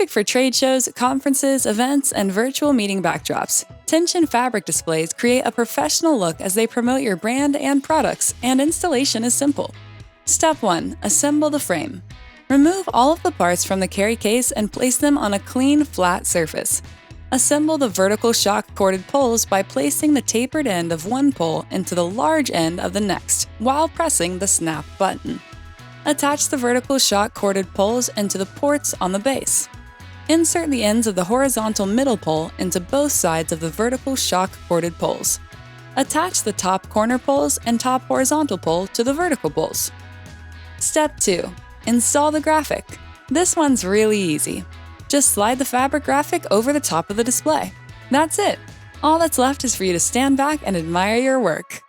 Perfect for trade shows, conferences, events, and virtual meeting backdrops, tension fabric displays create a professional look as they promote your brand and products, and installation is simple. Step 1. Assemble the frame. Remove all of the parts from the carry case and place them on a clean, flat surface. Assemble the vertical shock corded poles by placing the tapered end of one pole into the large end of the next while pressing the snap button. Attach the vertical shock corded poles into the ports on the base. Insert the ends of the horizontal middle pole into both sides of the vertical shock corded poles. Attach the top corner poles and top horizontal pole to the vertical poles. Step 2. Install the graphic. This one's really easy. Just slide the fabric graphic over the top of the display. That's it. All that's left is for you to stand back and admire your work.